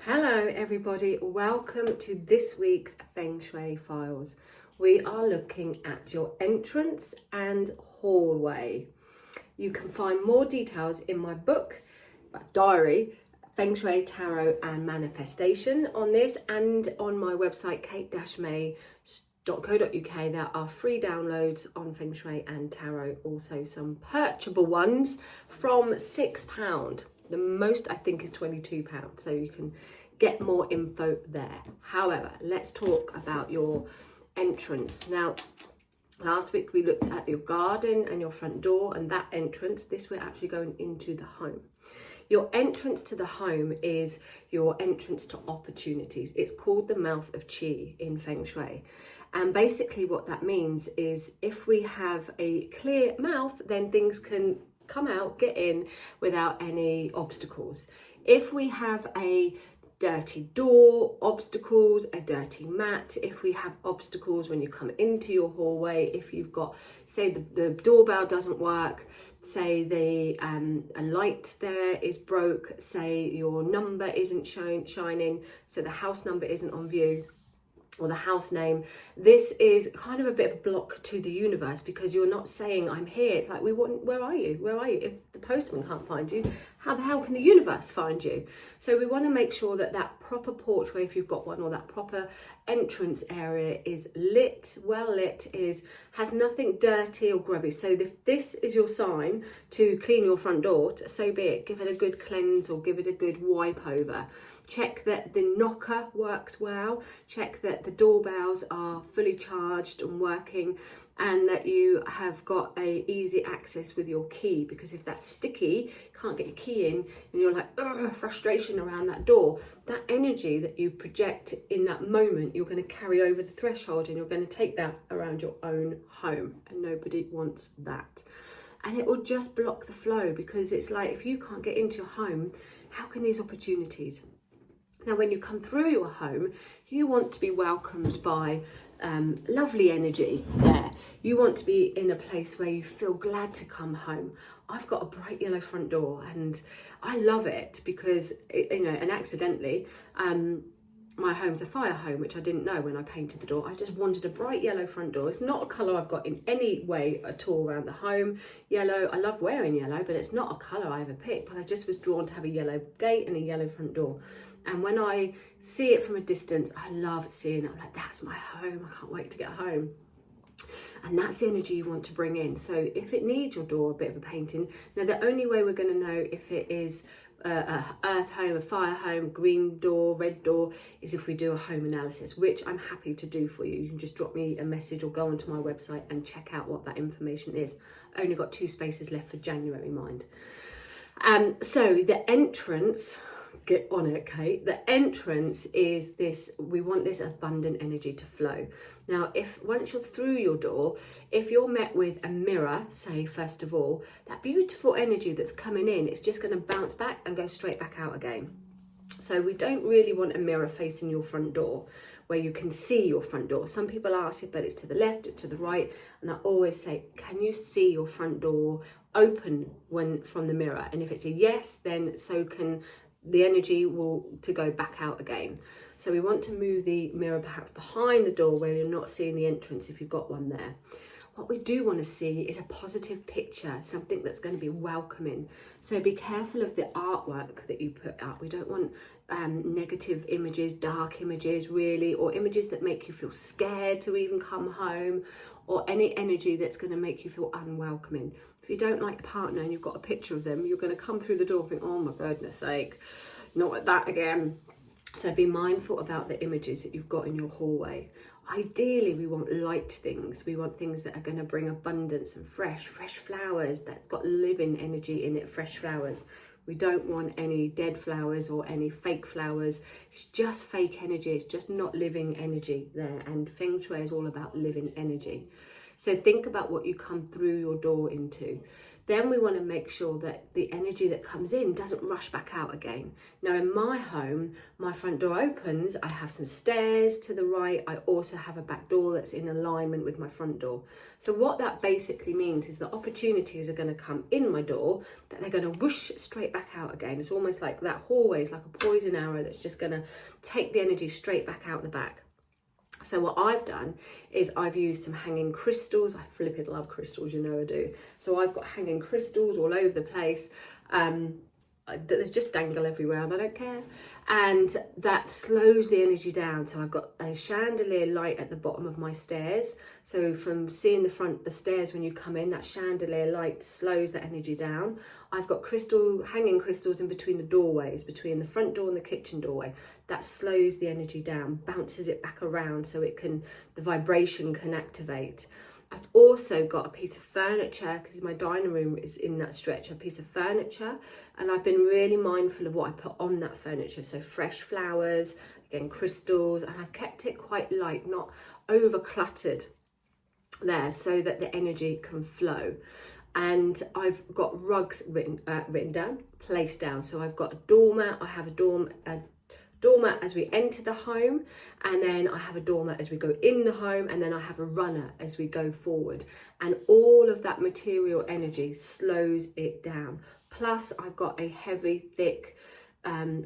Hello everybody, welcome to this week's Feng Shui files. We are looking at your entrance and hallway. You can find more details in my book, diary, Feng Shui, Tarot and Manifestation on this, and on my website kate-may.co.uk. There are free downloads on Feng Shui and Tarot, also some purchasable ones from £6. The most I think is £22, so you can get more info there. However, let's talk about your entrance. Now, last week we looked at your garden and your front door and that entrance. This we're actually going into the home. Your entrance to the home is your entrance to opportunities. It's called the mouth of Qi in Feng Shui. And basically what that means is if we have a clear mouth, then things can come out, get in without any obstacles. If we have a dirty door, obstacles, a dirty mat, if we have obstacles when you come into your hallway, if you've got, say the doorbell doesn't work, say a light there is broke, say your number isn't shining, so the house number isn't on view, or the house name, this is kind of a bit of a block to the universe, because you're not saying I'm here. It's like, where are you? Where are you? If the postman can't find you, how the hell can the universe find you? So we want to make sure that that proper porchway, if you've got one, or that proper entrance area is lit, well lit, has nothing dirty or grubby. So if this is your sign to clean your front door, so be it. Give it a good cleanse or give it a good wipe over. Check that the knocker works well, check that the doorbells are fully charged and working, and that you have got easy access with your key, because if that's sticky, you can't get your key in, and you're like, frustration around that door, that energy that you project in that moment, you're going to carry over the threshold, and you're going to take that around your own home, and nobody wants that. And it will just block the flow, because it's like, if you can't get into your home, how can these opportunities? Now, when you come through your home, you want to be welcomed by lovely energy there. You want to be in a place where you feel glad to come home. I've got a bright yellow front door and I love it because, and accidentally, my home's a fire home, which I didn't know when I painted the door. I just wanted a bright yellow front door. It's not a colour I've got in any way at all around the home. Yellow, I love wearing yellow, but it's not a colour I ever picked. But I just was drawn to have a yellow gate and a yellow front door. And when I see it from a distance, I love seeing it. I'm like, that's my home. I can't wait to get home. And that's the energy you want to bring in. So if it needs your door a bit of a painting, now the only way we're going to know if it is a earth home, a fire home, green door, red door, is if we do a home analysis, which I'm happy to do for you. You can just drop me a message or go onto my website and check out what that information is. Only got 2 spaces left for January, mind. So the entrance, get on it, Kate. The entrance is this, we want this abundant energy to flow. Now, once you're through your door, if you're met with a mirror, say, first of all, that beautiful energy that's coming in, it's just going to bounce back and go straight back out again. So we don't really want a mirror facing your front door where you can see your front door. Some people ask if, but it's to the left, it's to the right. And I always say, can you see your front door open from the mirror? And if it's a yes, then so can the energy to go back out again. So we want to move the mirror perhaps behind the door where you're not seeing the entrance if you've got one there. What we do want to see is a positive picture, something that's going to be welcoming. So be careful of the artwork that you put up. We don't want negative images, dark images really, or images that make you feel scared to even come home, or any energy that's going to make you feel unwelcoming. If you don't like a partner and you've got a picture of them, you're going to come through the door and think, oh my goodness sake, not like that again. So be mindful about the images that you've got in your hallway. Ideally, we want light things. We want things that are going to bring abundance and fresh flowers that's got living energy in it, fresh flowers. We don't want any dead flowers or any fake flowers. It's just fake energy. It's just not living energy there. And Feng Shui is all about living energy. So think about what you come through your door into. then we want to make sure that the energy that comes in doesn't rush back out again. Now in my home, my front door opens, I have some stairs to the right, I also have a back door that's in alignment with my front door. So what that basically means is that opportunities are going to come in my door, but they're going to whoosh straight back out again. It's almost like that hallway is like a poison arrow that's just going to take the energy straight back out the back. So what I've done is I've used some hanging crystals. I flipping love crystals, you know I do. So I've got hanging crystals all over the place. They just dangle everywhere and I don't care. And that slows the energy down. So I've got a chandelier light at the bottom of my stairs. So from seeing the stairs when you come in, that chandelier light slows the energy down. I've got hanging crystals in between the doorways, between the front door and the kitchen doorway. That slows the energy down, bounces it back around so the vibration can activate. I've also got a piece of furniture, because my dining room is in that stretch, a piece of furniture, and I've been really mindful of what I put on that furniture. So fresh flowers, again crystals, and I've kept it quite light, not over cluttered there, so that the energy can flow. And I've got rugs written down, placed down. So I've got a doormat, I have a doormat as we enter the home, and then I have a doormat as we go in the home, and then I have a runner as we go forward, and all of that material energy slows it down. Plus I've got a heavy thick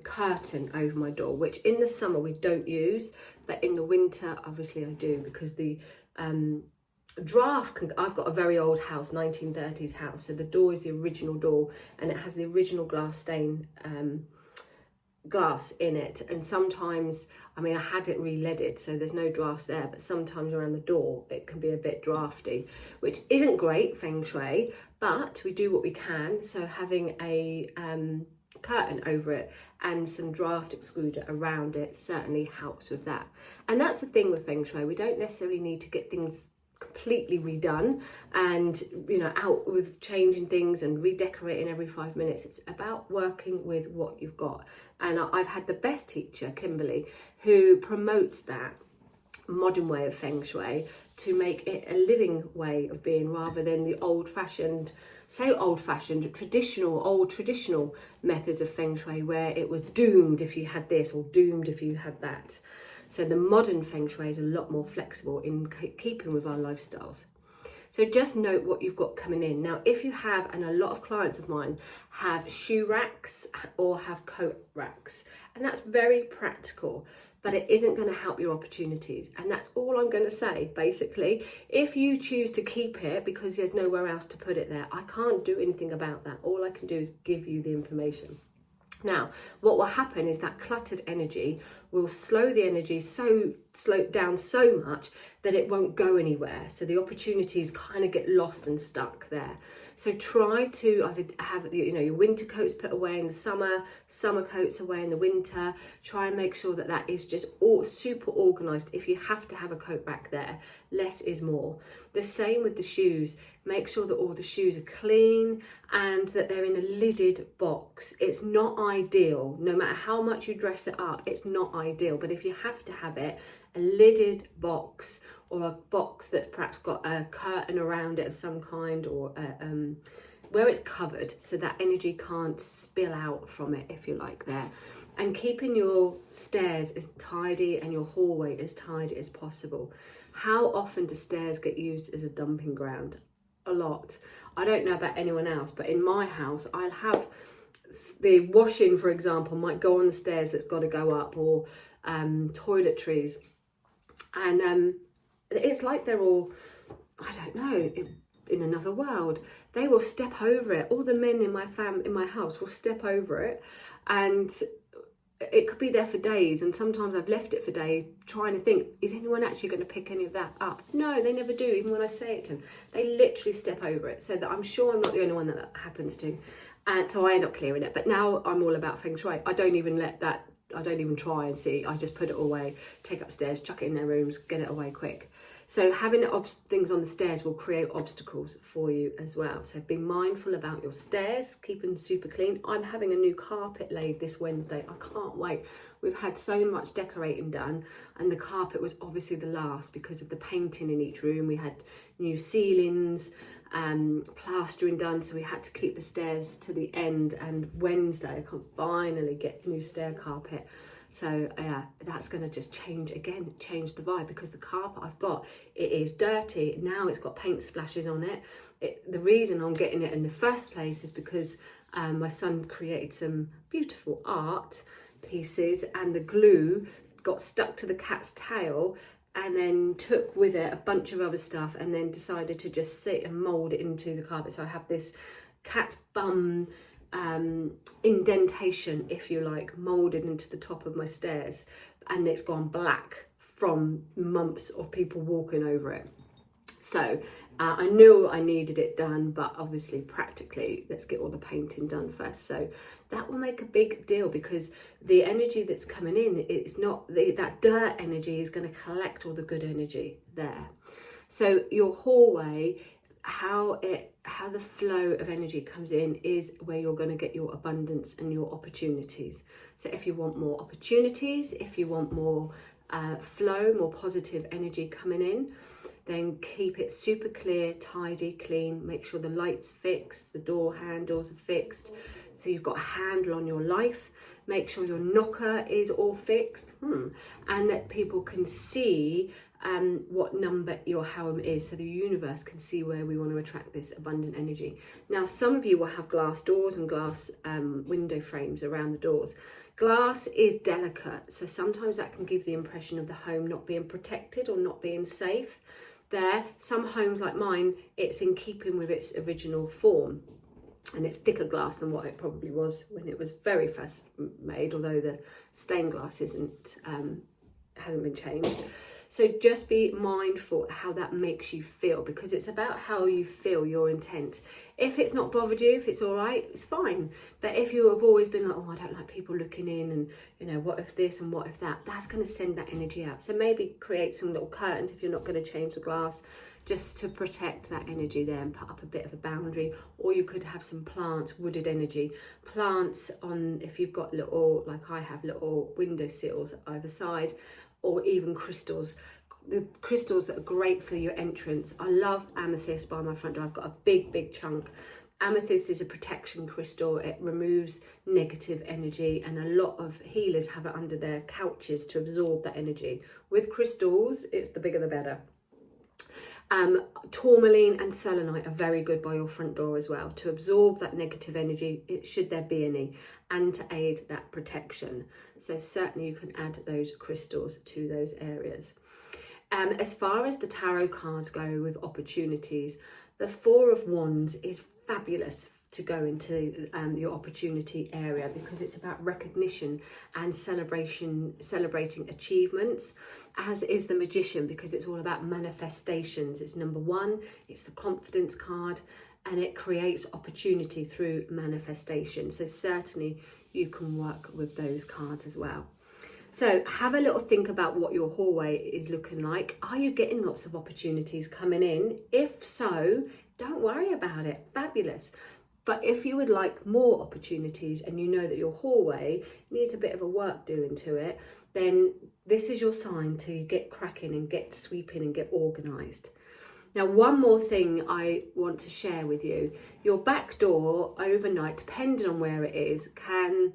curtain over my door, which in the summer we don't use, but in the winter obviously I do, because the I've got a very old house, 1930s house, so the door is the original door and it has the original glass in it, and sometimes, I mean, I had it re-leaded so there's no drafts there, but sometimes around the door it can be a bit drafty, which isn't great Feng Shui, but we do what we can. So having a curtain over it and some draft excluder around it certainly helps with that. And that's the thing with Feng Shui, we don't necessarily need to get things completely redone and out with changing things and redecorating every 5 minutes. It's about working with what you've got, and I've had the best teacher, Kimberly, who promotes that modern way of Feng Shui to make it a living way of being, rather than the old-fashioned traditional methods of Feng Shui where it was doomed if you had this or doomed if you had that. So the modern Feng Shui is a lot more flexible in keeping with our lifestyles. So just note what you've got coming in. Now, if you have, and a lot of clients of mine have shoe racks or have coat racks, and that's very practical, but it isn't going to help your opportunities. And that's all I'm going to say, basically. If you choose to keep it because there's nowhere else to put it there, I can't do anything about that. All I can do is give you the information. Now, what will happen is that cluttered energy will slow the energy slow down so much that it won't go anywhere. So the opportunities kind of get lost and stuck there. So try to have your winter coats put away in the summer coats away in the winter. Try and make sure that that is just all super organized. If you have to have a coat rack there, less is more. The same with the shoes. Make sure that all the shoes are clean and that they're in a lidded box. It's not ideal, no matter how much you dress it up, it's not ideal. But if you have to have it, a lidded box, or a box that perhaps got a curtain around it of some kind, or where it's covered so that energy can't spill out from it, if you like, there. And keeping your stairs as tidy and your hallway as tidy as possible. How often do stairs get used as a dumping ground? A lot. I don't know about anyone else, but in my house I'll have the washing, for example, might go on the stairs that's got to go up, or toiletries, and it's like they're all, I don't know, in another world. They will step over it. All the men in my house will step over it, and it could be there for days. And sometimes I've left it for days trying to think, is anyone actually going to pick any of that up? No, they never do, even when I say it to them. They literally step over it, so that I'm sure I'm not the only one that happens to. And so I end up clearing it. But now I'm all about Feng Shui. I don't even try and see. I just put it away, take it upstairs, chuck it in their rooms, get it away quick. So having things on the stairs will create obstacles for you as well. So be mindful about your stairs, keep them super clean. I'm having a new carpet laid this Wednesday. I can't wait. We've had so much decorating done, and the carpet was obviously the last because of the painting in each room. We had new ceilings plastering done, so we had to keep the stairs to the end, and Wednesday I can finally get new stair carpet. So yeah, that's going to just change the vibe, because the carpet I've got, it is dirty. Now it's got paint splashes on it. The reason I'm getting it in the first place is because my son created some beautiful art pieces, and the glue got stuck to the cat's tail, and then took with it a bunch of other stuff, and then decided to just sit and mould it into the carpet. So I have this cat bum indentation, if you like, moulded into the top of my stairs, and it's gone black from months of people walking over it. So I knew I needed it done, but obviously practically, let's get all the painting done first. So that will make a big deal, because the energy that's coming in, it's not that dirt energy is going to collect all the good energy there. So your hallway, how the flow of energy comes in is where you're going to get your abundance and your opportunities. So if you want more opportunities, if you want more flow, more positive energy coming in, then keep it super clear, tidy, clean. Make sure the light's fixed, the door handles are fixed, so you've got a handle on your life. Make sure your knocker is all fixed, and that people can see what number your home is, so the universe can see where we want to attract this abundant energy. Now, some of you will have glass doors and glass window frames around the doors. Glass is delicate, so sometimes that can give the impression of the home not being protected or not being safe. There, some homes like mine, it's in keeping with its original form, and it's thicker glass than what it probably was when it was very first made, although the stained glass hasn't been changed. So just be mindful how that makes you feel, because it's about how you feel, your intent. If it's not bothered you, if it's all right, it's fine. But if you have always been like, oh, I don't like people looking in, and, you know, what if this and what if that, that's going to send that energy out. So maybe create some little curtains if you're not going to change the glass, just to protect that energy there, and put up a bit of a boundary. Or you could have some plants, wooded energy. Plants on, if you've got little, like I have, little window sills either side, or even crystals. The crystals that are great for your entrance. I love amethyst by my front door. I've got a big chunk. Amethyst is a protection crystal. It removes negative energy, and a lot of healers have it under their couches to absorb that energy. With crystals, it's the bigger the better. Tourmaline and selenite are very good by your front door as well, to absorb that negative energy, should there be any, and to aid that protection. So certainly you can add those crystals to those areas. As far as the tarot cards go with opportunities, the Four of Wands is fabulous to go into your opportunity area, because it's about recognition and celebrating achievements, as is the Magician, because it's all about manifestations. It's number one, it's the confidence card, and it creates opportunity through manifestation. So certainly you can work with those cards as well. So have a little think about what your hallway is looking like. Are you getting lots of opportunities coming in? If so, don't worry about it. Fabulous. But if you would like more opportunities, and you know that your hallway needs a bit of a work doing to it, then this is your sign to get cracking and get sweeping and get organised. Now, one more thing I want to share with you. Your back door overnight, depending on where it is, can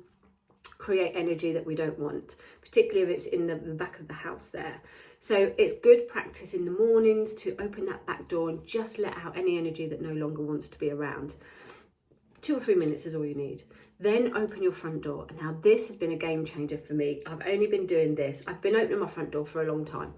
create energy that we don't want, particularly if it's in the back of the house there. So it's good practice in the mornings to open that back door and just let out any energy that no longer wants to be around. 2 or 3 minutes is all you need. Then open your front door. Now, this has been a game changer for me. I've only been doing this. I've been opening my front door for a long time,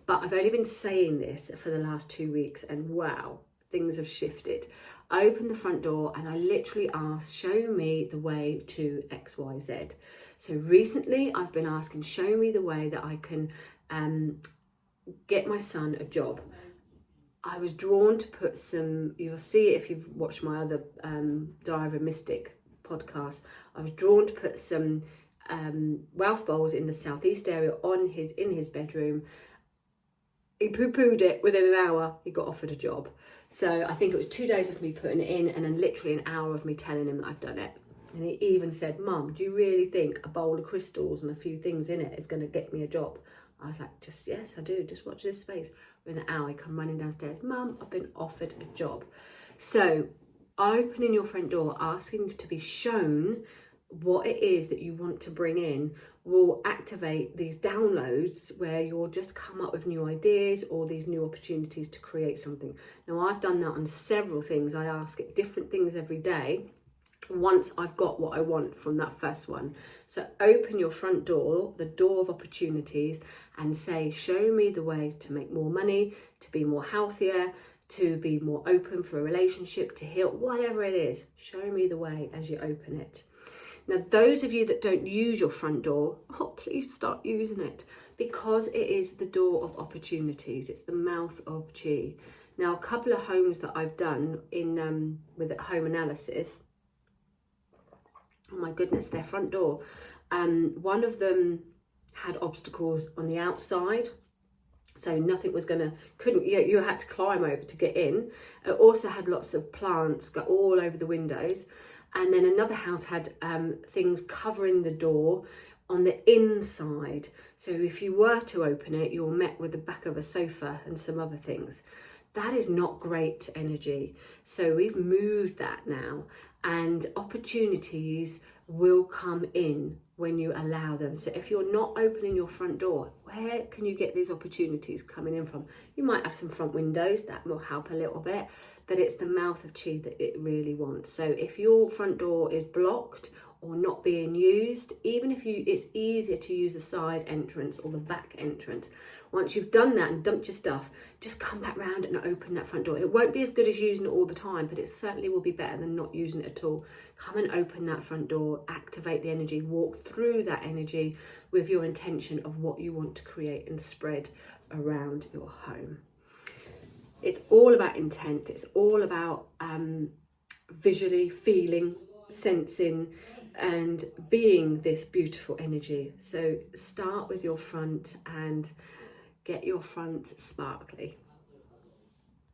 but I've only been saying this for the last 2 weeks, and wow, things have shifted. I opened the front door and I literally asked, show me the way to XYZ. So recently I've been asking, show me the way that I can get my son a job. I was drawn to put some, you'll see it if you've watched my other Diary of a Mystic podcast, I was drawn to put some wealth bowls in the southeast area in his bedroom. He poo-pooed it. Within an hour, he got offered a job. So I think it was 2 days of me putting it in, and then literally an hour of me telling him that I've done it. And he even said, Mum, do you really think a bowl of crystals and a few things in it is going to get me a job? I was like, yes, I do. Just watch this space. Within an hour, he come running downstairs. Mum, I've been offered a job. So opening your front door, asking to be shown what it is that you want to bring in, will activate these downloads where you'll just come up with new ideas or these new opportunities to create something. Now, I've done that on several things. I ask it different things every day once I've got what I want from that first one. So open your front door, the door of opportunities, and say, show me the way to make more money, to be more healthier, to be more open for a relationship, to heal, whatever it is. Show me the way as you open it. Now, those of you that don't use your front door, please start using it, because it is the door of opportunities. It's the mouth of chi. Now, a couple of homes that I've done in with home analysis, oh my goodness, their front door. One of them had obstacles on the outside. So nothing was you had to climb over to get in. It also had lots of plants go all over the windows. And then another house had things covering the door on the inside. So if you were to open it, you're met with the back of a sofa and some other things. That is not great energy. So we've moved that now, and opportunities will come in when you allow them. So if you're not opening your front door, where can you get these opportunities coming in from? You might have some front windows, that will help a little bit, but it's the mouth of chi that it really wants. So if your front door is blocked or not being used, even if it's easier to use the side entrance or the back entrance. Once you've done that and dumped your stuff, just come back round and open that front door. It won't be as good as using it all the time, but it certainly will be better than not using it at all. Come and open that front door, activate the energy, walk through that energy with your intention of what you want to create and spread around your home. It's all about intent. It's all about visually feeling, sensing, and being this beautiful energy. So start with your front and get your front sparkly.